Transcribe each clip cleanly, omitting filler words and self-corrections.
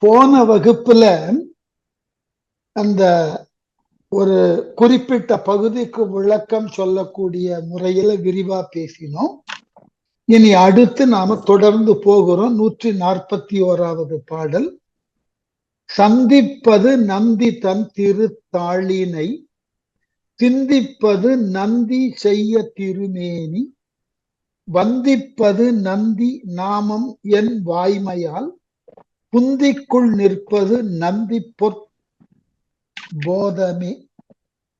போன வகுப்புல அந்த ஒரு குறிப்பிட்ட பகுதிக்கு விளக்கம் சொல்லக்கூடிய முறையில விரிவா பேசினோம். இனி அடுத்து நாம தொடர்ந்து போகிறோம். 141வது பாடல். சந்திப்பது நந்தி தன் திருத்தாளினை, சிந்திப்பது நந்தி செய்ய திருமேனி, வந்திப்பது நந்தி நாமம் என் வாய்மையால், புந்திக்குள் நிற்பது நந்தி போதமே.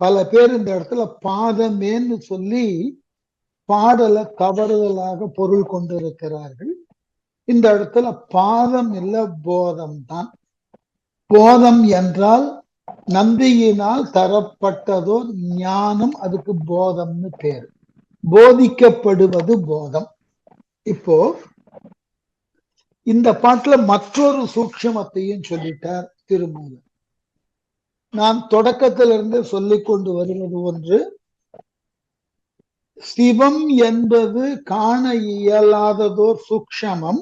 பல பேர் இந்த இடத்துல பாதமேன்னு சொல்லி பாடலை தவறுதலாக பொருள் கொண்டிருக்கிறார்கள். இந்த இடத்துல பாதம் இல்ல, போதம் தான். போதம் என்றால் நந்தியினால் தரப்பட்டதோ ஞானம், அதுக்கு போதம்னு பேரு. போதிக்கப்படுவது போதம். இப்போ இந்த பாட்டுல மற்றொரு சூட்சமத்தையும் சொல்லிட்டார் திருமூலர். நான் தொடக்கத்திலிருந்து சொல்லிக் கொண்டு வருவது ஒன்று. சிவம் என்பது காண இயலாததோர் சூக்ஷமம்.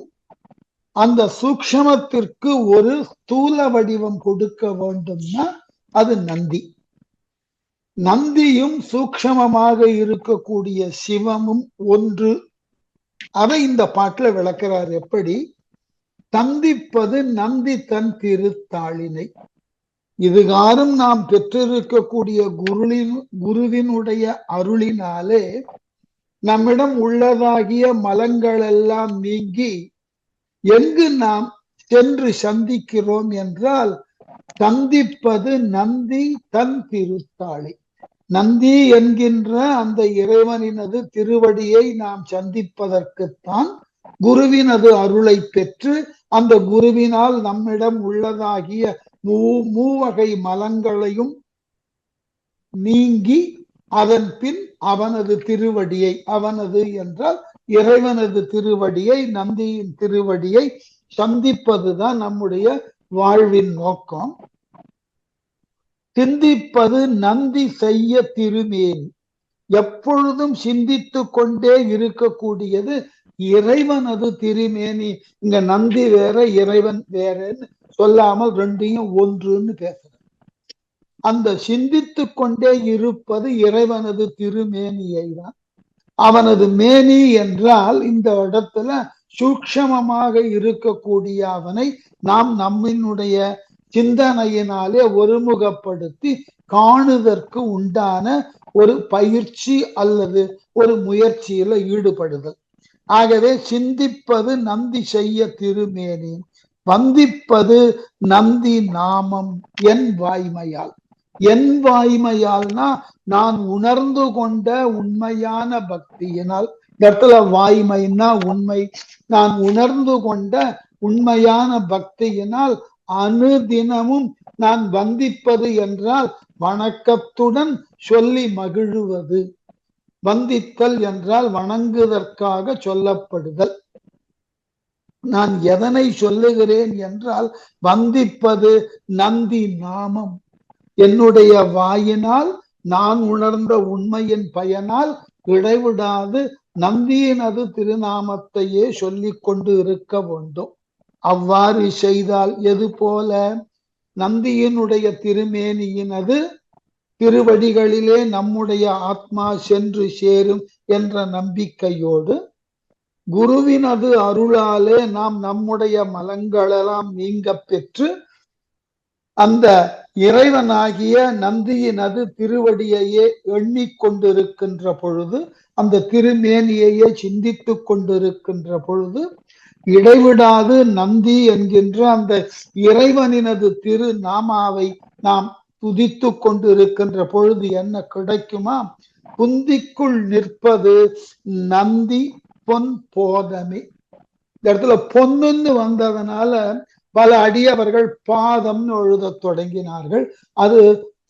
அந்த சூக்ஷமத்திற்கு ஒரு ஸ்தூல வடிவம் கொடுக்க வேண்டும்னா அது நந்தி. நந்தியும் சூக்ஷமமாக இருக்கக்கூடிய சிவமும் ஒன்று. அதை இந்த பாட்டுல விளக்கிறார். எப்படி? சந்திப்பது நந்தி தன் திருத்தாளினை. இதுகாரும் நாம் பெற்றிருக்கக்கூடிய குருவினுடைய அருளினாலே நம்மிடம் உள்ளதாகிய மலங்கள் எல்லாம் நீங்கி எங்கு நாம் சென்று சந்திக்கிறோம் என்றால், சந்திப்பது நந்தி தன் திருத்தாளி. நந்தி என்கின்ற அந்த இறைவனினது திருவடியை நாம் சந்திப்பதற்குத்தான் குருவினது அருளை பெற்று அந்த குருவினால் நம்மிடம் உள்ளதாகிய மூவகை மலங்களையும் நீங்கி அதன் பின் அவனது திருவடியை, அவனது என்றால் இறைவனது திருவடியை, நந்தியின் திருவடியை சந்திப்பதுதான் நம்முடைய வாழ்வின் நோக்கம். சிந்திப்பது நந்தி செய்ய திருமேனி. எப்பொழுதும் சிந்தித்து கொண்டே இருக்கக்கூடியது இறைவனது திருமேனி. இங்க நந்தி வேற இறைவன் வேறன்னு சொல்லாமல் ரெண்டையும் ஒன்றுன்னு பேசுற. அந்த சிந்தித்து கொண்டே இருப்பது இறைவனது திருமேனியை தான். அவனது மேனி என்றால் இந்த இடத்துல சூக்ஷமமாக இருக்கக்கூடிய அவனை நாம் நம்மினுடைய சிந்தனையினாலே ஒருமுகப்படுத்தி காணுதற்கு உண்டான ஒரு பயிற்சி அல்லது ஒரு முயற்சியில ஈடுபடுதல். ஆகவே சிந்திப்பது நந்தி செய்ய திருமேனி, வந்திப்பது நந்தி நாமம் என் வாய்மையால். என் வாய்மையால்னா நான் உணர்ந்து கொண்ட உண்மையான பக்தியினால். இந்த இடத்துல வாய்மைன்னா உண்மை. நான் உணர்ந்து கொண்ட உண்மையான பக்தியினால் அனுதினமும் நான் வந்திப்பது என்றால் வணக்கத்துடன் சொல்லி மகிழுவது. வந்தித்தல் என்றால் வணங்குவதற்காக சொல்லப்படுதல். நான் எதனை சொல்லுகிறேன் என்றால் வந்திப்பது நந்தி நாமம். என்னுடைய வாயினால் நான் உணர்ந்த உண்மையின் பயனால் இடைவிடாது நந்தியினது திருநாமத்தையே சொல்லிக் கொண்டு இருக்க வேண்டும். அவ்வாறு செய்தால் எது போல? நந்தியினுடைய திருமேனியினது திருவடிகளிலே நம்முடைய ஆத்மா சென்று சேரும் என்ற நம்பிக்கையோடு, குருவினது அருளாலே நாம் நம்முடைய மலங்களெல்லாம் நீங்க பெற்று அந்த இறைவனாகிய நந்தியினது திருவடியையே எண்ணிக்கொண்டிருக்கின்ற பொழுது, அந்த திருமேனியையே சிந்தித்து கொண்டிருக்கின்ற பொழுது, இடைவிடாது நந்தி என்கின்ற அந்த இறைவனினது திருநாமாவை நாம் துதித்து கொண்டிருக்கின்ற பொழுது என்ன கிடைக்குமா? புந்திக்குள் நிற்பது நந்தி பொன் போதமே. இந்த இடத்துல பொன்னுன்னு வந்ததனால பல அடியவர்கள் பாதம்னு எழுத தொடங்கினார்கள். அது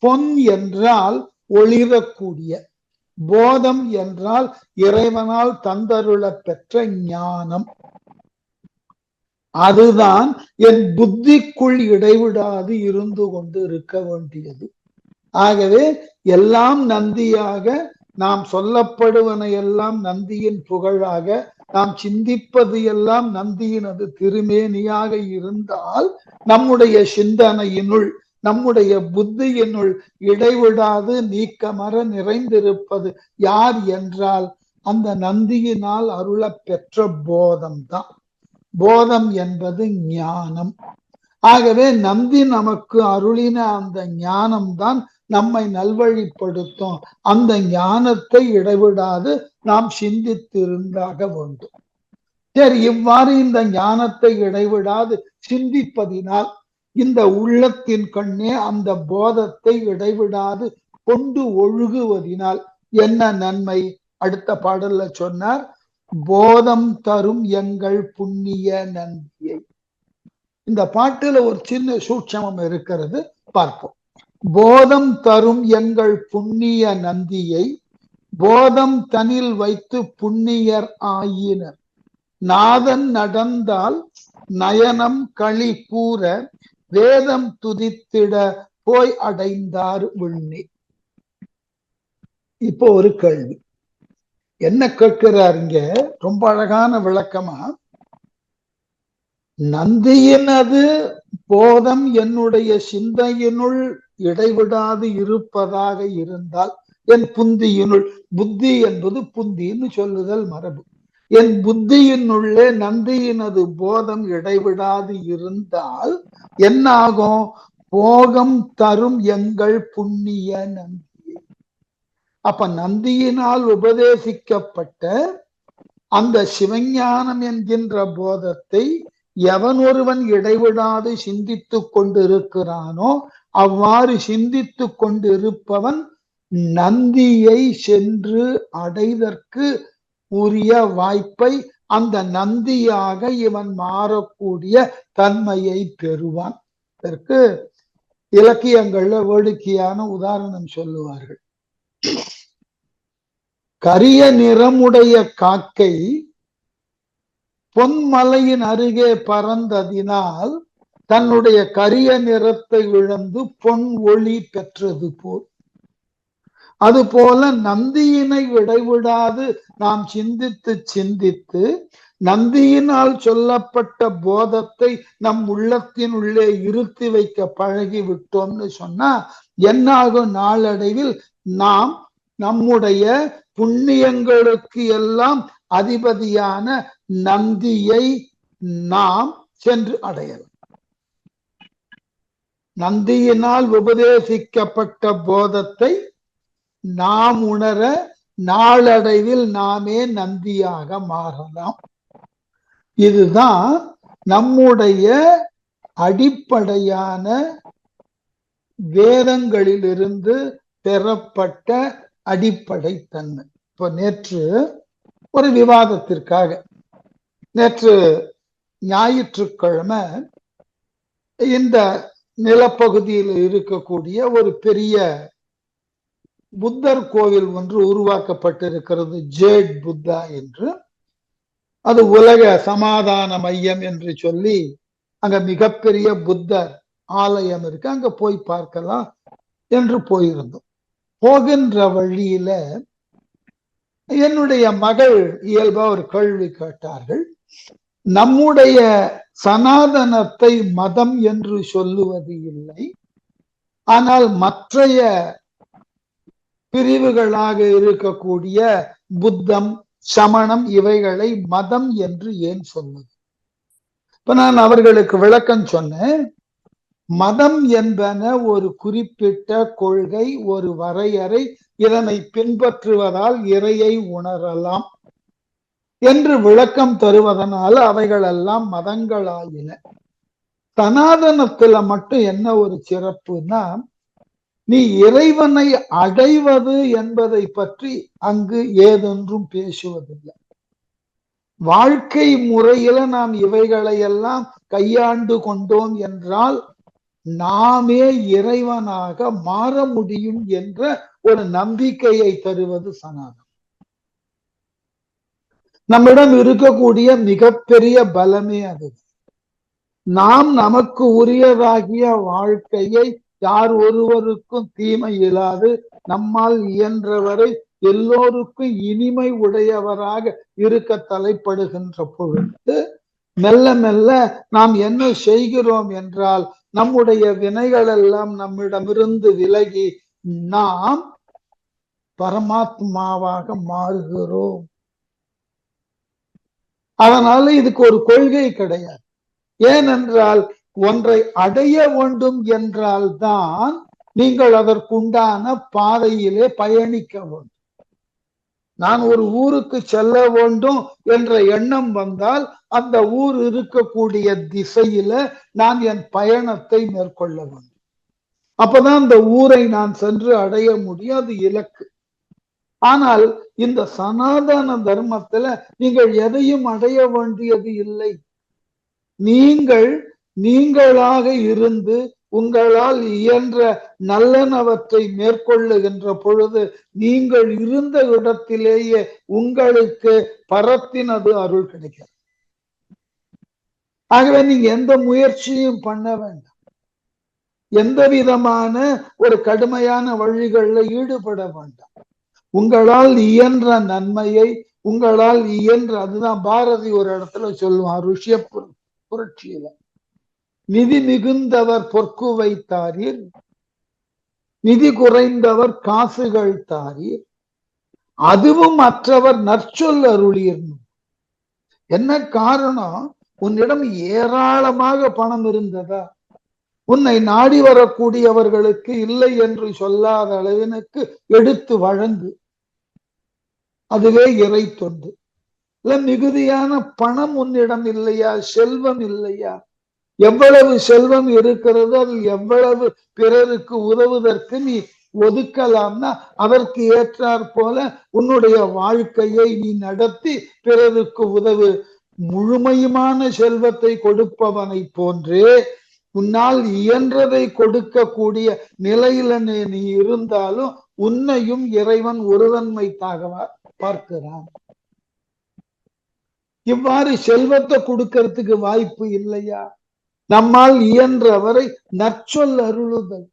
பொன் என்றால் ஒளிரக்கூடிய, போதம் என்றால் இறைவனால் தந்தருள பெற்ற ஞானம். அதுதான் என் புத்திக்குள் இடைவிடாது இருந்து கொண்டு இருக்க வேண்டியது. ஆகவே எல்லாம் நந்தியாக நாம் சொல்லப்படுவன எல்லாம் நந்தியின் புகழாக நாம் சிந்திப்பது எல்லாம் நந்தியினது திருமேனியாக இருந்தால் நம்முடைய சிந்தனையினுள் நம்முடைய புத்தியினுள் இடைவிடாது நீக்கமர நிறைந்திருப்பது யார் என்றால் அந்த நந்தியினால் அருள பெற்ற போதம்தான். போதம் என்பது ஞானம். ஆகவே நந்தி நமக்கு அருளின அந்த ஞானம்தான் நம்மை நல்வழிப்படுத்தும். அந்த ஞானத்தை இடைவிடாது நாம் சிந்தித்திருந்தாக வேண்டும். சரி, இவ்வாறு இந்த ஞானத்தை இடைவிடாது சிந்திப்பதினால் இந்த உள்ளத்தின் கண்ணே அந்த போதத்தை இடைவிடாது கொண்டு ஒழுகுவதினால் என்ன நன்மை? அடுத்த பாடல்ல சொன்னார், போதம் தரும் எங்கள் புண்ணிய நந்தியை. இந்த பாட்டுல ஒரு சின்ன சூட்சமம் இருக்கிறது, பார்ப்போம். போதம் தரும் எங்கள் புண்ணிய நந்தியை போதம் தனில் வைத்து புண்ணியர் ஆயினர். நாதன் நடந்தால் நயனம் களி கூற வேதம் துதித்திட போய் அடைந்தார் விண்ணே. இப்போ ஒரு கேள்வி என்ன கேட்கிறாருங்க, ரொம்ப அழகான விளக்கமா. நந்தியினது போதம் என்னுடைய சிந்தையினுள் இடைவிடாது இருப்பதாக இருந்தால், என் புந்தியினுள், புத்தி என்பது புந்தின்னு சொல்லுதல் மரபு, என் புத்தியினுள்ளே நந்தியினது போதம் இடைவிடாது இருந்தால் என்ன ஆகும்? போகம் தரும் எங்கள் புண்ணிய நந்தியை. அப்ப நந்தியினால் உபதேசிக்கப்பட்ட அந்த சிவஞானம் என்கின்ற போதத்தை எவன் ஒருவன் இடைவிடாது சிந்தித்துக் கொண்டிருக்கிறானோ அவ்வாறு சிந்தித்துக் கொண்டிருப்பவன் நந்தியை சென்று அடைதற்கு உரிய வாய்ப்பை, அந்த நந்தியாக இவன் மாறக்கூடிய தன்மையை பெறுவான். இதற்கு இலக்கியங்கள்ல வேடிக்கையான உதாரணம் சொல்லுவார்கள். கரிய நிறமுடைய காக்கை பொன்மலையின் அருகே பறந்ததினால் தன்னுடைய கரிய நிறத்தை இழந்து பொன் ஒளி பெற்றது போல், அதுபோல நந்தியினை இடைவிடாது நாம் சிந்தித்து சிந்தித்து நந்தியினால் சொல்லப்பட்ட போதத்தை நம் உள்ளத்தின் உள்ளே இருத்தி வைக்க பழகி விட்டோம்னு சொன்னா என்னாகும்? நாளடைவில் நாம் நம்முடைய புண்ணியங்களுக்கு எல்லாம் அதிபதியான நந்தியை நாம் சென்று அடையலாம். நந்தியினால் உபதேசிக்கப்பட்ட போதத்தை நாம் உணர நாளடைவில் நாமே நந்தியாக மாறலாம். இதுதான் நம்முடைய அடிப்படையான வேதங்களிலிருந்து பெறப்பட்ட அடிப்படை தன்மை. இப்போ நேற்று ஒரு விவாதத்திற்காக, நேற்று ஞாயிற்றுக்கிழமை இந்த நிலப்பகுதியில் இருக்கக்கூடிய ஒரு பெரிய புத்தர் கோவில் ஒன்று உருவாக்கப்பட்டிருக்கிறது, ஜேட் புத்தா என்று. அது உலக சமாதான மையம் என்று சொல்லி அங்க மிகப்பெரிய புத்தர் ஆலயம் இருக்கு, அங்க போய் பார்க்கலாம் என்று போயிருந்தோம். போகின்ற வழியில என்னுடைய மகள் இயல்பா ஒரு கேள்வி கேட்டார்கள். நம்முடைய சனாதனத்தை மதம் என்று சொல்லுவது இல்லை, ஆனால் மற்றைய பிரிவுகளாக இருக்கக்கூடிய புத்தம், சமணம் இவைகளை மதம் என்று ஏன் சொல்லுது? இப்ப நான் அவர்களுக்கு விளக்கம் சொன்னேன். மதம் என்பன ஒரு குறிப்பிட்ட கொள்கை, ஒரு வரையறை, இதனை பின்பற்றுவதால் இறையை உணரலாம் என்று விளக்கம் தருவதனால அவைகளெல்லாம் மதங்களாயின. சனாதனத்துல மட்டும் என்ன ஒரு சிறப்புனா, நீ இறைவனை அடைவது என்பதை பற்றி அங்கு ஏதொன்றும் பேசுவதில்லை. வாழ்க்கை முறையில நாம் இவைகளை எல்லாம் கையாண்டு கொண்டோம் என்றால் நாமே இறைவனாக மாற முடியும் என்ற ஒரு நம்பிக்கையை தருவது சனாதனம். நம்மிடம் இருக்கக்கூடிய மிகப்பெரிய பலமே அது. நாம் நமக்கு உரியதாகிய வாழ்க்கையை யார் ஒருவருக்கும் தீமை இல்லாது நம்மால் இயன்றவரை எல்லோருக்கும் இனிமை உடையவராக இருக்க தலைப்படுகின்ற பொழுது மெல்ல மெல்ல நாம் என்ன செய்கிறோம் என்றால் நம்முடைய வினைகள் எல்லாம் நம்மிடமிருந்து விலகி நாம் பரமாத்மாவாக மாறுகிறோம். அதனால இதுக்கு ஒரு கொள்கை கிடையாது. ஏனென்றால் ஒன்றை அடைய வேண்டும் என்றால் தான் நீங்கள் அதற்குண்டான பாதையிலே பயணிக்க வேண்டும். நான் ஒரு ஊருக்கு செல்ல வேண்டும் என்ற எண்ணம் வந்தால் அந்த ஊர் இருக்கக்கூடிய திசையில நான் என் பயணத்தை மேற்கொள்ள வேண்டும். அப்பதான் அந்த ஊரை நான் சென்று அடைய முடியும். அது இலக்கு. ஆனால் இந்த சனாதன தர்மத்துல நீங்கள் எதையும் அடைய வேண்டியது இல்லை. நீங்களாக இருந்து உங்களால் இயன்ற நல்லனவற்றை மேற்கொள்ளுகின்ற பொழுது நீங்கள் இருந்த இடத்திலேயே உங்களுக்கு பரத்தினது அருள் கிடைக்கிறது. ஆகவே நீங்க எந்த முயற்சியும் பண்ண வேண்டாம். எந்த விதமான ஒரு கடுமையான வழிகளில் ஈடுபட வேண்டாம். உங்களால் இயன்ற நன்மையை உங்களால் இயன்ற, அதுதான் பாரதி ஒரு இடத்துல சொல்லுவான் ருஷ்ய புரட்சியில, நிதி மிகுந்தவர் பொற்கு வைத்தாரீர், நிதி குறைந்தவர் காசுகள் தாரீர், அதுவும் மற்றவர் நற்சொல் அருளீர். என்ன காரணம்? உன்னிடம் ஏராளமாக பணம் இருந்ததா? உன்னை நாடி வரக்கூடியவர்களுக்கு இல்லை என்று சொல்லாத அளவினுக்கு எடுத்து வழங்கு. அதுவே இறை தொண்டு. இல்ல மிகுதியான பணம் உன்னிடம் இல்லையா? செல்வம் இல்லையா? எவ்வளவு செல்வம் இருக்கிறது, அதில் எவ்வளவு பிறருக்கு உதவுவதற்கு நீ ஒதுக்கலாம்னா அதற்கு ஏற்றாற் போல உன்னுடைய வாழ்க்கையை நீ நடத்தி பிறருக்கு உதவு. முழுமையுமான செல்வத்தை கொடுப்பவனை போன்றே உன்னால் இயன்றதை கொடுக்கக்கூடிய நிலையில நீ இருந்தாலும் உன்னையும் இறைவன் ஒருவன்மைத்தாக பார்க்கிறான். இவ்வாறு செல்வத்தை கொடுக்கறதுக்கு வாய்ப்பு இல்லையா? நம்மால் இயன்றவரை நற்சொல் அருளுதல்,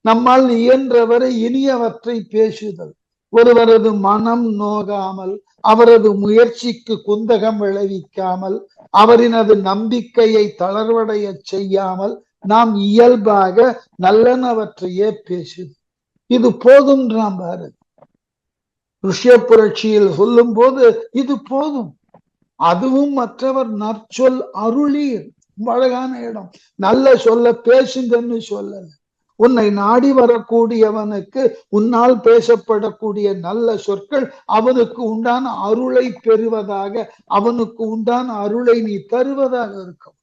நம்மால் இயன்றவரை இனியவற்றை பேசுதல், ஒருவரது மனம் நோகாமல், அவரது முயற்சிக்கு குந்தகம் விளைவிக்காமல், அவரினது நம்பிக்கையை தளர்வடைய செய்யாமல் நாம் இயல்பாக நல்லனவற்றையே பேசுது. இது போதும். நாம் பாரதி ருஷ்ய புரட்சியில் சொல்லும் போது இது போதும். அதுவும் மற்றவர் நற்சொல் அருளீர். அழகான இடம். நல்ல சொல்ல பேசுங்கன்னு சொல்லல. உன்னை நாடி வரக்கூடியவனுக்கு உன்னால் பேசப்படக்கூடிய நல்ல சொற்கள் அவனுக்கு உண்டான அருளை பெறுவதாக, அவனுக்கு உண்டான அருளை நீ தருவதாக இருக்கும்.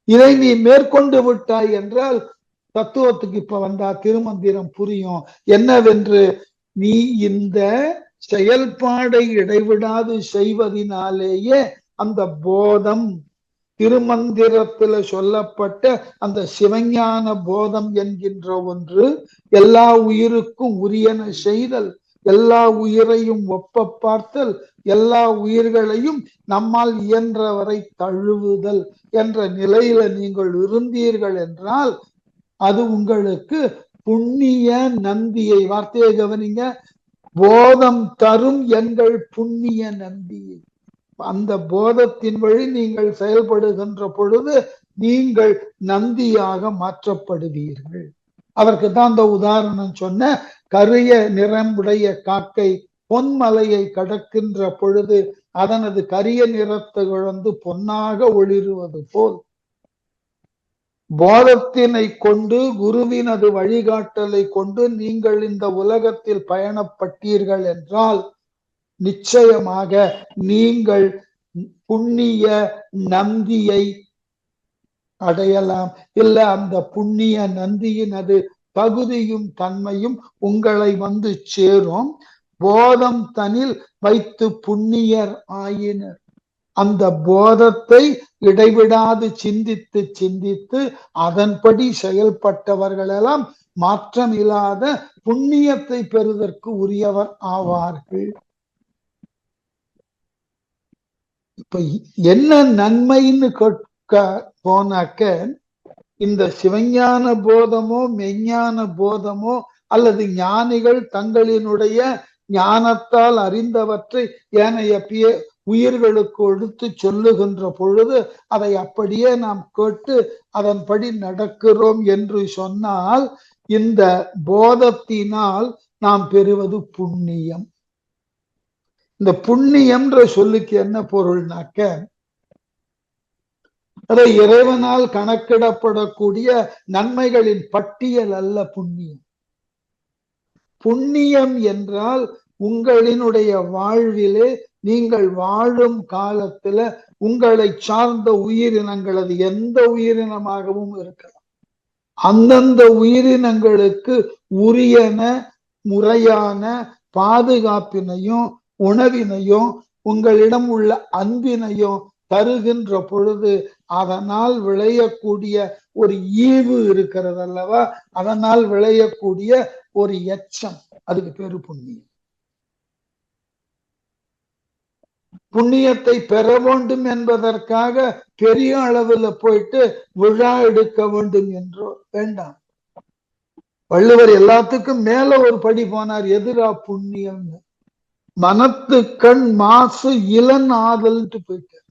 இதை நீ மேற்கொண்டு விட்டாய் என்றால் தத்துவத்துக்கு இப்ப வந்தா திருமந்திரம் புரியும். என்னவென்று, நீ இந்த செயல்பாடை இடைவிடாது செய்வதனாலேயே அந்த போதம், திருமந்திரத்துல சொல்லப்பட்ட அந்த சிவஞான போதம் என்கின்ற ஒன்று, எல்லா உயிருக்கும் உரியன செய்தல், எல்லா உயிரையும் ஒப்ப பார்த்தல், எல்லா உயிர்களையும் நம்மால் இயன்றவரை தழுவுதல் என்ற நிலையில நீங்கள் இருந்தீர்கள் என்றால் அது உங்களுக்கு புண்ணிய நந்தியை, வார்த்தையை கவனிங்க, போதம் தரும் எங்கள் புண்ணிய நந்தியை, அந்த போதத்தின் வழி நீங்கள் செயல்படுகின்ற பொழுது நீங்கள் நந்தியாக மாற்றப்படுவீர்கள். அதற்கு தான் அந்த உதாரணம் சொன்ன, கரிய நிறமுடைய காக்கை பொன்மலையை கடக்கின்ற பொழுது அதனது கரிய நிறத்தை இழந்து பொன்னாக ஒளிருவது போல் போதத்தினை கொண்டு, குருவினது வழிகாட்டலை கொண்டு நீங்கள் இந்த உலகத்தில் பயணப்பட்டீர்கள் என்றால் நிச்சயமாக நீங்கள் புண்ணிய நந்தியை அடையலாம். இல்ல அந்த புண்ணிய நந்தியினது தகுதியும் தன்மையும் உங்களை வந்து சேரும். போதம் தனில் வைத்து புண்ணியர் ஆயினர். அந்த போதத்தை இடைவிடாது சிந்தித்து சிந்தித்து அதன்படி செயல்பட்டவர்களெல்லாம் மாற்றமில்லாத புண்ணியத்தை பெறுவதற்கு உரியவர் ஆவார்கள். இப்ப என்ன நன்மைன்னு கேட்க போனாக்க, இந்த சிவஞான போதமோ மெஞ்ஞான போதமோ அல்லது ஞானிகள் தங்களினுடைய ஞானத்தால் அறிந்தவற்றை ஏனைய உயிர்களுக்கு எடுத்து சொல்லுகின்ற பொழுது அதை அப்படியே நாம் கேட்டு அதன்படி நடக்கிறோம் என்று சொன்னால் இந்த போதத்தினால் நாம் பெறுவது புண்ணியம். இந்த புண்ணியம்ன்ற சொல்லுக்கு என்ன பொருள்னாக்க, அதை இறைவனால் கணக்கிடப்படக்கூடிய நன்மைகளின் பட்டியல் அல்ல புண்ணியம். புண்ணியம் என்றால் உங்களினுடைய வாழ்விலே நீங்கள் வாழும் காலத்துல உங்களை சார்ந்த உயிரினங்கள், அது எந்த உயிரினமாகவும் இருக்கலாம், அந்தந்த உயிரினங்களுக்கு உரியன முறையான பாதுகாப்பினையும் உணவினையும் உங்களிடம் உள்ள அன்பினையும் தருகின்ற பொழுது அதனால் விளையக்கூடிய ஒரு ஈவு இருக்கிறது அல்லவா, அதனால் விளையக்கூடிய ஒரு எச்சம், அதுக்கு பேரு புண்ணியம். புண்ணியத்தை பெற வேண்டும் என்பதற்காக பெரிய அளவில் போயிட்டு விழா எடுக்க வேண்டும் என்றோ வேண்டாம். வள்ளுவர் எல்லாத்துக்கும் மேல ஒரு படி போனார். எதிரா புண்ணியம்னு, மனத்து கண் மாசு இளன் ஆதல்ட்டு போயிட்டார்.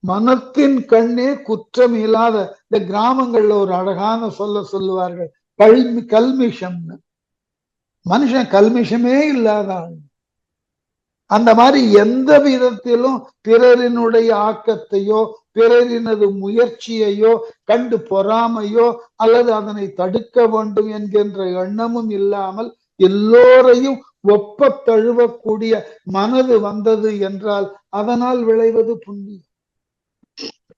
மனத்தின் கண்ணே குற்றம் இல்லாத, இந்த கிராமங்கள்ல ஒரு அழகான சொல்லுவார்கள், கல்மிஷம்னு. மனுஷன் கல்மிஷமே இல்லாத ஆள். அந்த மாதிரி எந்த விதத்திலும் பிறரினுடைய ஆக்கத்தையோ பிறரினது முயற்சியையோ கண்டு பொறாமையோ அல்லது அதனை தடுக்க வேண்டும் என்கின்ற எண்ணமும் இல்லாமல் எல்லோரையும் ஒப்ப தழுவக்கூடிய மனது வந்தது என்றால் அதனால் விளைவது புண்ணியம்.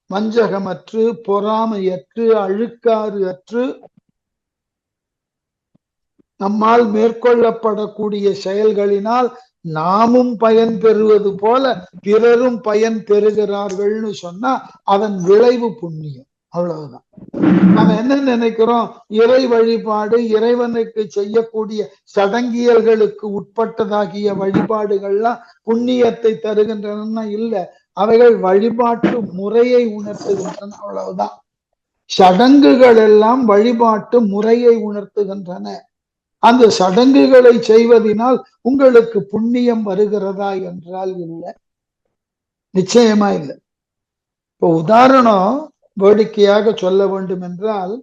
வஞ்சகமற்று பொறாமையற்று அழுக்காறு அற்று நம்மால் மேற்கொள்ளப்படக்கூடிய செயல்களினால் நாமும் பயன் பெறுவது போல பிறரும் பயன் பெறுகிறார்கள்னு சொன்னா அதன் விளைவு புண்ணியம். அவ்வளவுதான். நம்ம என்ன நினைக்கிறோம், இறை வழிபாடு இறைவனுக்கு செய்யக்கூடிய சடங்கியல்களுக்கு உட்பட்டதாகிய வழிபாடுகள்லாம் புண்ணியத்தை தருகின்றன. இல்ல, அவைகள் வழிபாட்டு முறையை உணர்த்துகின்றன, அவ்வளவுதான். சடங்குகள் எல்லாம் வழிபாட்டு முறையை உணர்த்துகின்றன. அந்த சடங்குகளை செய்வதனால் உங்களுக்கு புண்ணியம் வருகிறதா என்றால் இல்லை, நிச்சயமா இல்லை. இப்போ உதாரணம் வேடிக்கையாக சொல்ல வேண்டும் என்றால்,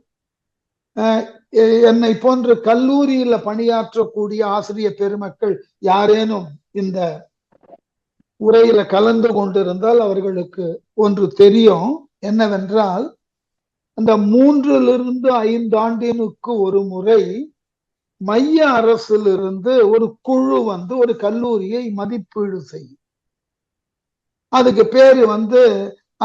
என்னை போன்ற கல்லூரியில பணியாற்றக்கூடிய ஆசிரியர் பெருமக்கள் யாரேனும் இந்த உரையில கலந்து கொண்டிருந்தால் அவர்களுக்கு ஒன்று தெரியும். என்னவென்றால், அந்த 3 to 5 ஆண்டினுக்கு ஒரு முறை மைய அரசிலிருந்து ஒரு குழு வந்து ஒரு கல்லூரியை மதிப்பீடு செய்யும். அதுக்கு பேரு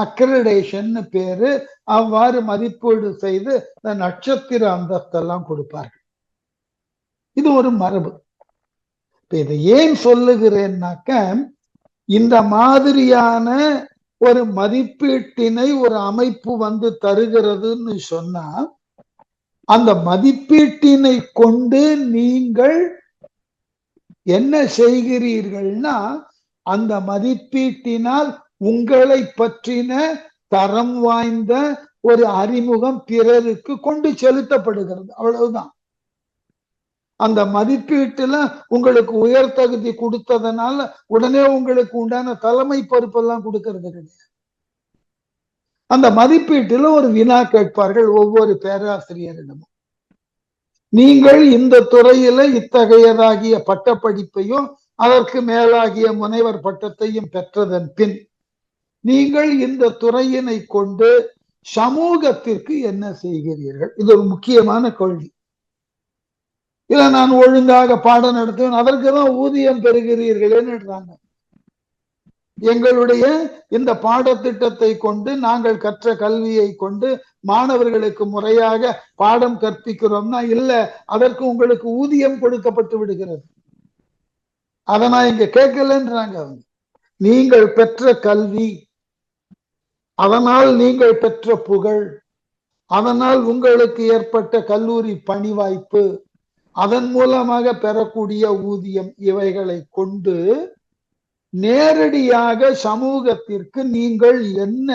அக்ரிடேஷன் பேரு. அவ்வாறு மதிப்பீடு செய்து இந்த நட்சத்திர அந்தஸ்தெல்லாம் கொடுப்பார்கள். இது ஒரு மரபு. இதை ஏன் சொல்லுகிறேன்னாக்க, இந்த மாதிரியான ஒரு மதிப்பீட்டினை ஒரு அமைப்பு தருகிறதுன்னு சொன்னா, அந்த மதிப்பீட்டினை கொண்டு நீங்கள் என்ன செய்கிறீர்கள்னா, அந்த மதிப்பீட்டினால் உங்களை பற்றின தரம் வாய்ந்த ஒரு அறிமுகம் பிறருக்கு கொண்டு செலுத்தப்படுகிறது, அவ்வளவுதான். அந்த மதிப்பீட்டுல உங்களுக்கு உயர் தகுதி கொடுத்ததுனால உடனே உங்களுக்கு உண்டான தலைமை பொறுப்பெல்லாம் கொடுக்கறது கிடையாது. அந்த மதிப்பீட்டுல ஒரு வினா கேட்பார்கள் ஒவ்வொரு பேராசிரியரிடமும். நீங்கள் இந்த துறையில இத்தகையதாகிய பட்டப்படிப்பையும் அதற்கு மேலாகிய முனைவர் பட்டத்தையும் பெற்றதன் பின் நீங்கள் இந்த துறையினை கொண்டு சமூகத்திற்கு என்ன செய்கிறீர்கள்? இது ஒரு முக்கியமான கேள்வி. இல்ல, நான் ஒழுங்காக பாடம் நடத்துவேன், அதற்குதான் ஊதியம் பெறுகிறீர்களேன்னு. எங்களுடைய இந்த பாடத்திட்டத்தை கொண்டு நாங்கள் கற்ற கல்வியை கொண்டு மாணவர்களுக்கு முறையாக பாடம் கற்பிக்கிறோம்னா, இல்ல, அதற்கு உங்களுக்கு ஊதியம் கொடுக்கப்பட்டு விடுகிறது. அதை நான் இங்க கேட்கலன்றாங்க அவங்க. நீங்கள் பெற்ற கல்வி, அதனால் நீங்கள் பெற்ற புகழ், அதனால் உங்களுக்கு ஏற்பட்ட கல்லூரி பணி வாய்ப்பு, அதன் மூலமாக பெறக்கூடிய ஊதியம், இவைகளை கொண்டு நேரடியாக சமூகத்திற்கு நீங்கள் என்ன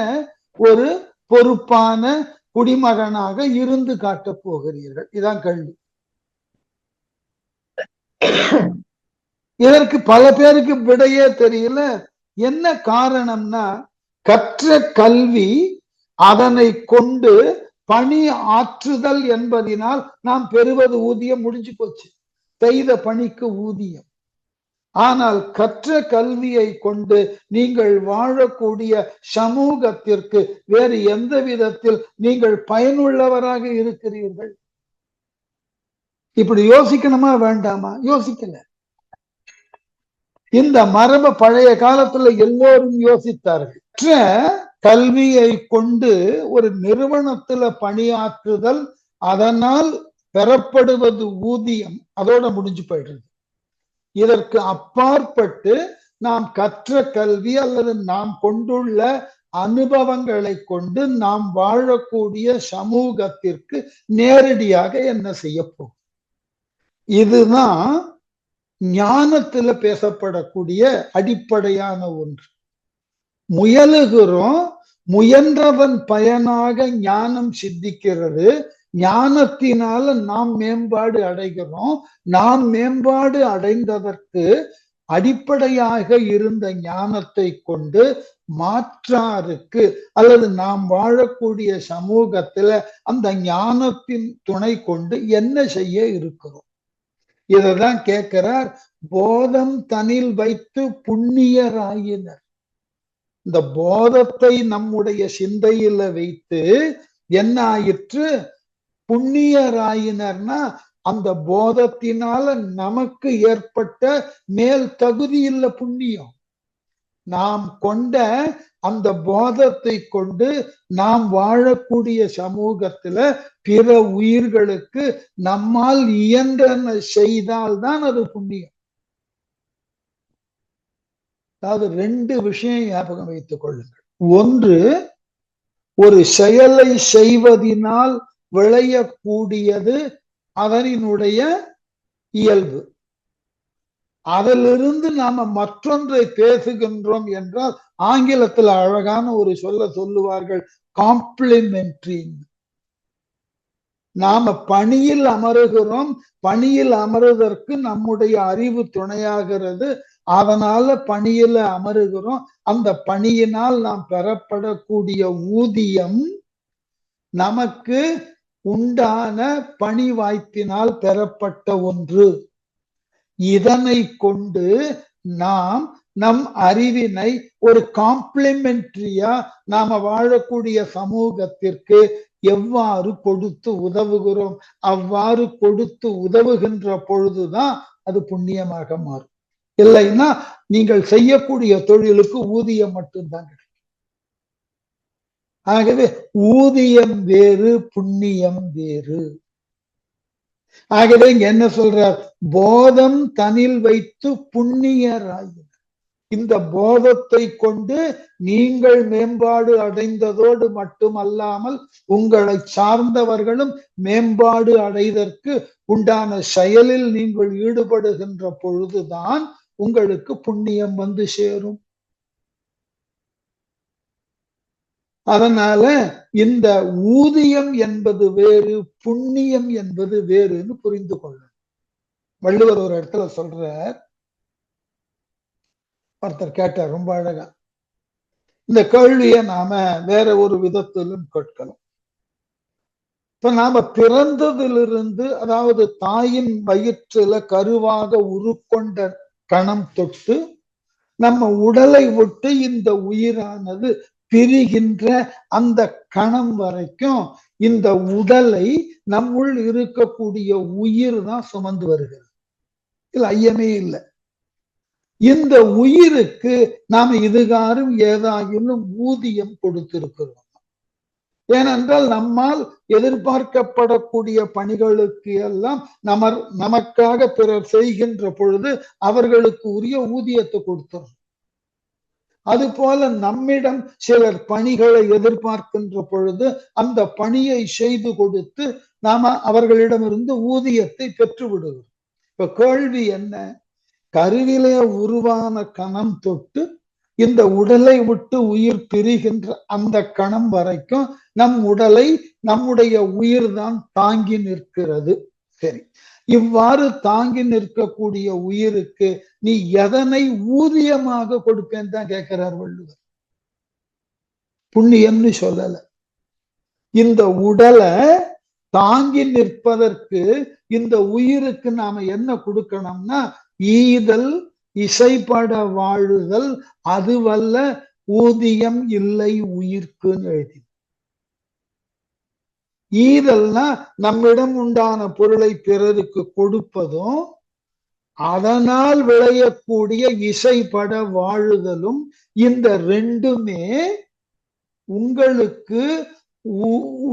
ஒரு பொறுப்பான குடிமகனாக இருந்து காட்டப் போகிறீர்கள்? இதான் கேள்வி. இதற்கு பல பேருக்கு விடையே தெரியல. என்ன காரணம்னா, கற்ற கல்வி அதனை கொண்டு பணி ஆற்றுதல் என்பதினால் நாம் பெறுவது ஊதியம் முடிஞ்சு போச்சு. செய்த பணிக்கு ஊதியம். ஆனால் கற்ற கல்வியை கொண்டு நீங்கள் வாழக்கூடிய சமூகத்திற்கு வேறு எந்த விதத்தில் நீங்கள் பயனுள்ளவராக இருக்கிறீர்கள்? இப்படி யோசிக்கணுமா வேண்டாமா? யோசிக்கல. இந்த மரபு பழைய காலத்துல எல்லோரும் யோசித்தார்கள். கல்வியை கொண்டு ஒரு நிறுவனத்துல பணியாற்றுதல், அதனால் பெறப்படுவது ஊதியம், அதோட முடிஞ்சு போயிடுறது. இதற்கு அப்பாற்பட்டு நாம் கற்ற கல்வி அல்லது நாம் கொண்டுள்ள அனுபவங்களை கொண்டு நாம் வாழக்கூடிய சமூகத்திற்கு நேரடியாக என்ன செய்யப்போம்? இதுதான் ஞானத்துல பேசப்படக்கூடிய அடிப்படையான ஒன்று. முயலுகிறோம், முயன்றதன் பயனாக ஞானம் சித்திக்கிறது. ஞானத்தினால நாம் மேம்பாடு அடைகிறோம். நாம் மேம்பாடு அடைந்ததற்கு அடிப்படையாக இருந்த ஞானத்தை கொண்டு மாற்றாருக்கு அல்லது நாம் வாழக்கூடிய சமூகத்துல அந்த ஞானத்தின் துணை கொண்டு என்ன செய்ய இருக்கிறோம்? இததான் கேட்கிறார். போதம் தனில் வைத்து புண்ணியராயினர். இந்த போதத்தை நம்முடைய சிந்தையில வைத்து என்ன ஆயிற்று? புண்ணியராயினர்னா அந்த போதத்தினால நமக்கு ஏற்பட்ட மேல் தகுதி இல்ல புண்ணியம். நாம் கொண்ட அந்த போதத்தை கொண்டு நாம் வாழக்கூடிய சமூகத்துல பிற உயிர்களுக்கு நம்மால் இயன்றன செய்தால்தான் அது புண்ணியம். அதாவது ரெண்டு விஷயம் ஞாபகம் வைத்துக் கொள்ளுங்கள். ஒன்று, ஒரு செயலை செய்வதனால் விளையக்கூடியது அதனுடைய இயல்பு. அதிலிருந்து நாம மற்றொன்றை பேசுகின்றோம் என்றால் ஆங்கிலத்தில் அழகான ஒரு சொல்லுவார்கள், காம்ப்ளிமெண்ட்ரி. நாம பணியில் அமருகிறோம், பணியில் அமருவதற்கு நம்முடைய அறிவு துணையாகிறது. அதனால பணியில அமருகிறோம். அந்த பணியினால் நாம் பெறப்படக்கூடிய ஊதியம் நமக்கு உண்டான பணி வாய்ப்பினால் பெறப்பட்ட ஒன்று. இதனை கொண்டு நாம் நம் அறிவினை ஒரு காம்ப்ளிமெண்ட்ரியா நாம வாழக்கூடிய சமூகத்திற்கு எவ்வாறு கொடுத்து உதவுகிறோம்? அவ்வாறு கொடுத்து உதவுகின்ற பொழுதுதான் அது புண்ணியமாக மாறும். இல்லைன்னா நீங்கள் செய்யக்கூடிய தொழிலுக்கு ஊதியம் மட்டும்தான் கிடைக்கும். ஆகவே ஊதியம் வேறு, புண்ணியம் வேறு. ஆகவே இங்க என்ன சொல்றார்? போதம் தனில் வைத்து புண்ணியராயினர். இந்த போதத்தை கொண்டு நீங்கள் மேம்பாடு அடைந்ததோடு மட்டுமல்லாமல் உங்களை சார்ந்தவர்களும் மேம்பாடு அடைவதற்கு உண்டான செயலில் நீங்கள் ஈடுபடுகின்ற பொழுதுதான் உங்களுக்கு புண்ணியம் வந்து சேரும். அதனால இந்த ஊதியம் என்பது வேறு, புண்ணியம் என்பது வேறுன்னு புரிந்து கொள்ள. வள்ளுவர் ஒரு இடத்துல சொல்ற, ஒருத்தர் கேட்டார் ரொம்ப அழகா. இந்த கேள்வியை நாம வேற ஒரு விதத்திலும் கேட்கலாம். இப்ப நாம பிறந்ததிலிருந்து, அதாவது தாயின் வயிற்றுல கருவாக உருக்கொண்ட கணம் தொட்டு நம்ம உடலை விட்டு இந்த உயிரானது பிரிகின்ற அந்த கணம் வரைக்கும் இந்த உடலை நம்முள் இருக்கக்கூடிய உயிர் தான் சுமந்து வருகிறது. இதுல ஐயமே இல்லை. இந்த உயிருக்கு நாம இதுகாரும் ஏதாயிலும் ஊதியம் கொடுத்திருக்கிறோம். ஏனென்றால் நம்மால் எதிர்பார்க்கப்படக்கூடிய பணிகளுக்கு எல்லாம் நமக்காக பிறர் செய்கின்ற பொழுது அவர்களுக்கு உரிய ஊதியத்தை கொடுத்துறோம். அது போல நம்மிடம் சிலர் பணிகளை எதிர்பார்க்கின்ற பொழுது அந்த பணியை செய்து கொடுத்து நாம அவர்களிடமிருந்து ஊதியத்தை பெற்று விடுகிறோம். இப்ப கேள்வி என்ன? கருவிலே உருவான கணம் தொட்டு இந்த உடலை விட்டு உயிர் பிரிகின்ற அந்த கணம் வரைக்கும் நம் உடலை நம்முடைய உயிர் தான் தாங்கி நிற்கிறது. சரி, இவ்வாறு தாங்கி நிற்கக்கூடிய உயிருக்கு நீ எதனை ஊதியமாக கொடுப்பேன்னு தான் கேட்கிறார் வள்ளுவர். புண்ணியம்னு சொல்லல. இந்த உடலை தாங்கி நிற்பதற்கு இந்த உயிருக்கு நாம என்ன கொடுக்கணும்னா ஈதல் இசைப்பட வாழுதல் அதுவல்ல ஊதியம் இல்லை உயிர்க்குன்னு எழுதி. ஈதல்னா நம்மிடம் உண்டான பொருளை பிறருக்கு கொடுப்பதும் அதனால் விளையக்கூடிய இசைப்பட வாழுதலும் இந்த ரெண்டுமே உங்களுக்கு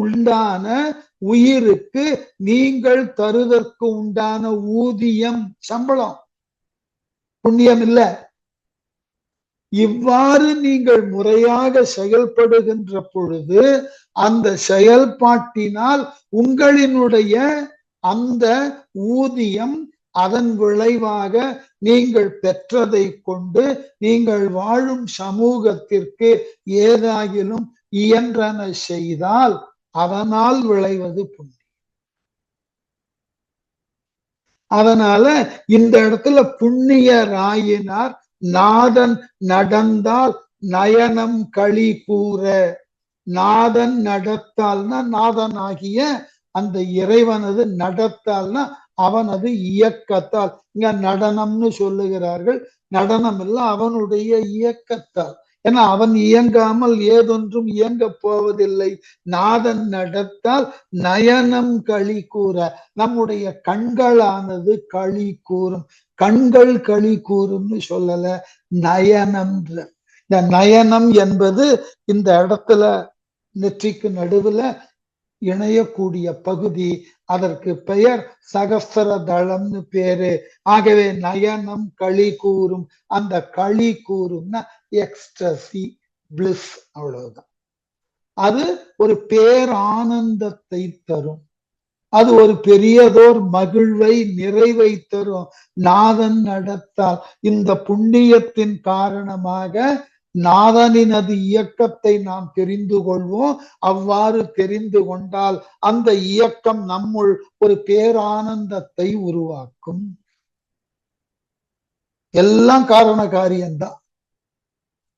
உண்டான உயிருக்கு நீங்கள் தருவதற்கு உண்டான ஊதியம், சம்பளம், புண்ணியம் இல்ல. இவ்வாறு நீங்கள் முறையாக செயல்படுகின்ற பொழுது அந்த செயல்பாட்டினால் உங்களினுடைய அந்த ஊதியம் அதன் விளைவாக நீங்கள் பெற்றதை கொண்டு நீங்கள் வாழும் சமூகத்திற்கு ஏதாகிலும் இயன்றன செய்தால் அதனால் விளைவது புண்ணியம். அதனால இந்த இடத்துல புண்ணியராயினார் நாதன் நடந்தால் நயனம் களி கூற. நாதன் நடத்தால்னா நாதன் ஆகிய அந்த இறைவனது நடத்தால்னா அவனது இயக்கத்தால். இங்க நடனம்னு சொல்லுகிறார்கள், நடனம் இல்ல அவனுடைய இயக்கத்தால். ஏன்னா அவன் இயங்காமல் ஏதொன்றும் இயங்க போவதில்லை. நாதன் நடத்தால் நயனம் களி கூற, நம்முடைய கண்களானது களி கூறும். கண்கள் களி கூறும்னு சொல்லல, நயனம்ன்ற. இந்த நயனம் என்பது இந்த இடத்துல நெற்றிக்கு நடுவுல இணையக்கூடிய பகுதி, அதற்கு பெயர் சகஸ்திர தளம்னு பேரு. ஆகவே நயனம் களி கூறும். அந்த களி கூறும்னா எக்ஸ்டசி, பிளிஸ், அவ்வளவுதான். அது ஒரு பேரானந்தத்தை தரும், அது ஒரு பெரியதோர் மகிழ்வை நிறைவை தரும். நாதன் நடத்தால் இந்த புண்ணியத்தின் காரணமாக நாதனினது இயக்கத்தை நாம் தெரிந்து கொள்வோம். அவ்வாறு தெரிந்து கொண்டால் அந்த இயக்கம் நம்முள் ஒரு பேரானந்தத்தை உருவாக்கும். எல்லாம் காரண காரியம்தான்.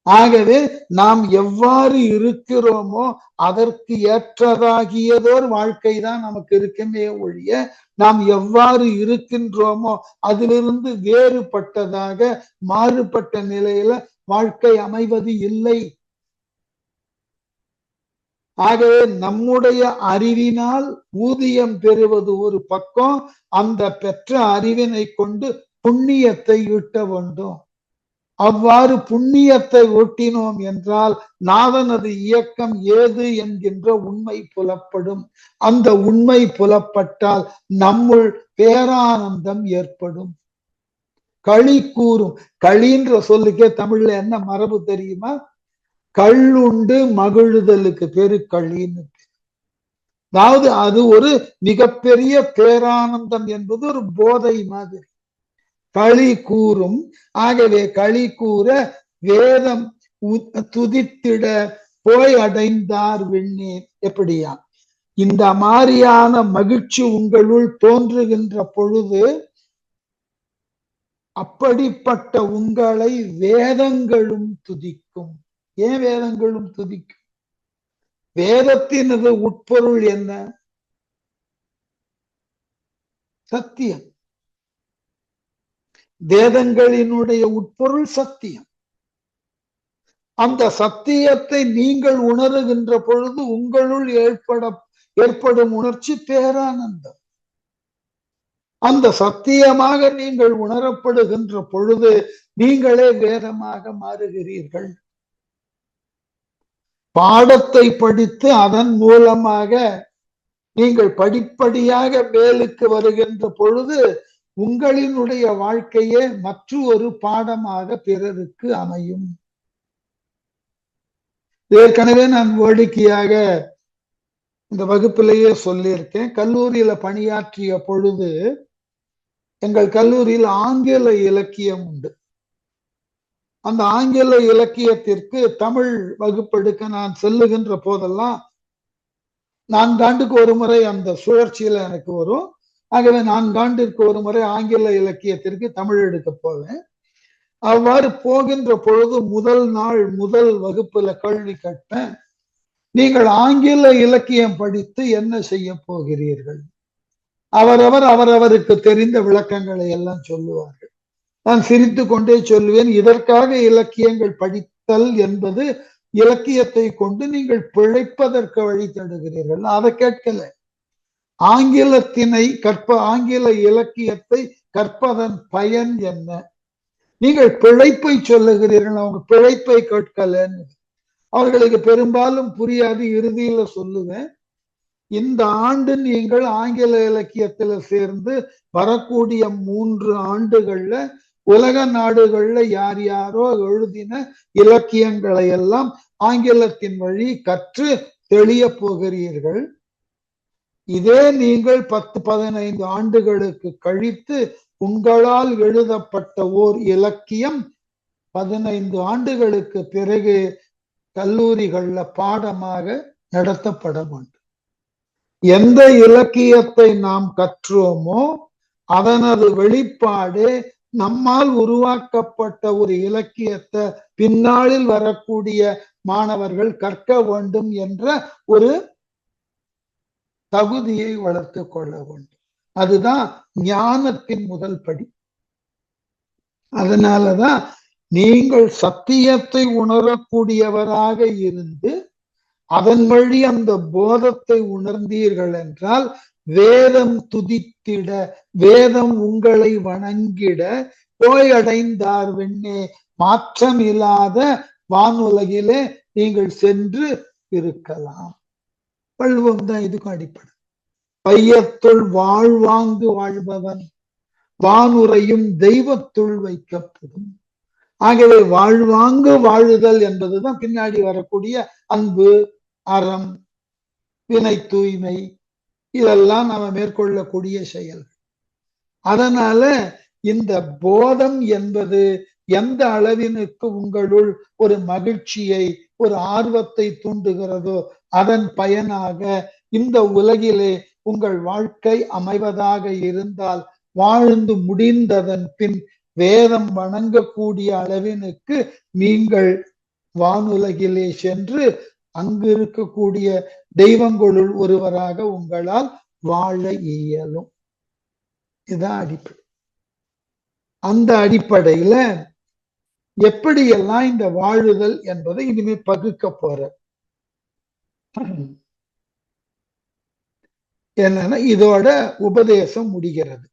ஆகவே நாம் எவ்வாறு இருக்கிறோமோ அதற்கு ஏற்றதாகியதோர் வாழ்க்கை தான் நமக்கு இருக்குமே ஒழிய நாம் எவ்வாறு இருக்கின்றோமோ அதிலிருந்து வேறுபட்டதாக மாறுபட்ட நிலையில வாழ்க்கை அமைவது இல்லை. ஆகவே நம்முடைய அறிவினால் ஊதியம் பெறுவது ஒரு பக்கம், அந்த பெற்ற அறிவினை கொண்டு புண்ணியத்தை ஈட்ட வேண்டும். அவ்வாறு புண்ணியத்தை ஓட்டினோம் என்றால் நாதனது இயக்கம் ஏது என்கின்ற உண்மை புலப்படும். அந்த உண்மை புலப்பட்டால் நம்முள் பேரானந்தம் ஏற்படும். களி கூறும். களின்ற சொல்லுக்கே தமிழ்ல என்ன மரபு தெரியுமா? கள்ளுண்டு மகிழுதலுக்கு பேரு களின்னு. அதாவது அது ஒரு மிகப்பெரிய பேரானந்தம் என்பது ஒரு போதை மாதிரி. களி கூறும். ஆகவே களி கூற வேதம் துதித்திட போய் அடைந்தார் விண்ணீர். எப்படியா இந்த மாதிரியான மகிழ்ச்சி உங்களுள் தோன்றுகின்ற பொழுது அப்படிப்பட்ட உங்களை வேதங்களும் துதிக்கும். ஏன் வேதங்களும் துதிக்கும்? வேதத்தினது உட்பொருள் என்ன? சத்தியம். வேதங்களினுடைய உட்பொருள் சத்தியம். அந்த சத்தியத்தை நீங்கள் உணருகின்ற பொழுது உங்களுள் ஏற்படும் உணர்ச்சி பேரானந்தம். அந்த சத்தியமாக நீங்கள் உணரப்படுகின்ற பொழுது நீங்களே வேதமாக மாறுகிறீர்கள். பாடத்தை படித்து அதன் மூலமாக நீங்கள் படிப்படியாக மேலுக்கு வருகின்ற பொழுது உங்களினுடைய வாழ்க்கையே மற்றொரு பாடமாக பிறருக்கு அமையும். ஏற்கனவே நான் வேடிக்கையாக இந்த வகுப்பிலேயே சொல்லியிருக்கேன். கல்லூரியில பணியாற்றிய பொழுது எங்கள் கல்லூரியில் ஆங்கில இலக்கியம் உண்டு. அந்த ஆங்கில இலக்கியத்திற்கு தமிழ் வகுப்பெடுக்க நான் செல்லுகின்ற போதெல்லாம் 4 ஆண்டுக்கு ஒரு முறை அந்த சுழற்சியில எனக்கு வரும். ஆகவே 4 ஆண்டிற்கு ஒரு முறை ஆங்கில இலக்கியத்திற்கு தமிழ் எடுக்க போவேன். அவ்வாறு போகின்ற பொழுது முதல் நாள் முதல் வகுப்புல கேள்வி கேட்பேன், நீங்கள் ஆங்கில இலக்கியம் படித்து என்ன செய்ய போகிறீர்கள்? அவரவருக்கு தெரிந்த விளக்கங்களை எல்லாம் சொல்லுவார்கள். நான் சிரித்து கொண்டே சொல்லுவேன், இதற்காக இலக்கியங்கள் படித்தல் என்பது இலக்கியத்தை கொண்டு நீங்கள் பிழைப்பதற்கு வழி தேடுகிறீர்கள். அதை கேட்கல. ஆங்கில இலக்கியத்தை கற்பதன் பயன் என்ன? நீங்கள் பிழைப்பை சொல்லுகிறீர்கள், அவங்க பிழைப்பை கேட்கலன்னு. அவர்களுக்கு பெரும்பாலும் புரியாது. இறுதியில சொல்லுவேன், இந்த ஆண்டு நீங்கள் ஆங்கில இலக்கியத்துல சேர்ந்து வரக்கூடிய 3 ஆண்டுகள்ல உலக நாடுகள்ல யார் யாரோ எழுதின இலக்கியங்களை எல்லாம் ஆங்கிலத்தின் வழி கற்று தெளிய போகிறீர்கள். இதே நீங்கள் 10-15 ஆண்டுகளுக்கு கழித்து உங்களால் எழுதப்பட்ட ஓர் இலக்கியம் 15 ஆண்டுகளுக்கு பிறகு கல்லூரிகள்ல பாடமாக நடத்தப்பட வேண்டும். எந்த இலக்கியத்தை நாம் கற்றோமோ அதனது வெளிப்பாடு நம்மால் உருவாக்கப்பட்ட ஒரு இலக்கியத்தை பின்னாளில் வரக்கூடிய மாணவர்கள் கற்க வேண்டும் என்ற ஒரு தகுதியை வளர்த்து கொள்ள வேண்டும். அதுதான் ஞானத்தின் முதல் படி. அதனாலதான் நீங்கள் சத்தியத்தை உணரக்கூடியவராக இருந்து அதன் வழி அந்த போதத்தை உணர்ந்தீர்கள் என்றால் வேதம் துதித்திட, வேதம் உங்களை வணங்கிட, போயடைந்தார் வெண்ணே மாற்றம் இல்லாத வானுலகிலே நீங்கள் சென்று இருக்கலாம். வள்ளுவம் தான் இதுக்கு அடிப்படை. பையத்துள் வாழ்வாங்கு வாழ்பவன் வானுரையும் தெய்வத்துள் வைக்கப்படும். ஆகவே வாழ்வாங்கு வாழுதல் என்பதுதான் பின்னாடி வரக்கூடிய அன்பு, அறம், வினை தூய்மை, இதெல்லாம் நம்ம மேற்கொள்ளக்கூடிய செயல்கள். அதனால இந்த போதம் என்பது எந்த அளவினுக்கு உங்களுள் ஒரு மகிழ்ச்சியை, ஒரு ஆர்வத்தை தூண்டுகிறதோ அதன் பயனாக இந்த உலகிலே உங்கள் வாழ்க்கை அமைவதாக இருந்தால் வாழ்ந்து முடிந்ததன் பின் வேதம் வணங்கக்கூடிய அளவினுக்கு நீங்கள் வானுலகிலே சென்று அங்கு இருக்கக்கூடிய தெய்வங்களுள் ஒருவராக உங்களால் வாழ இயலும். இதுதான் அடிப்படை. அந்த அடிப்படையில எப்படியெல்லாம் இந்த வாழுதல் என்பதை இனிமே பகுக்க போற என்னன்னா இதோட உபதேசம் முடிகிறது.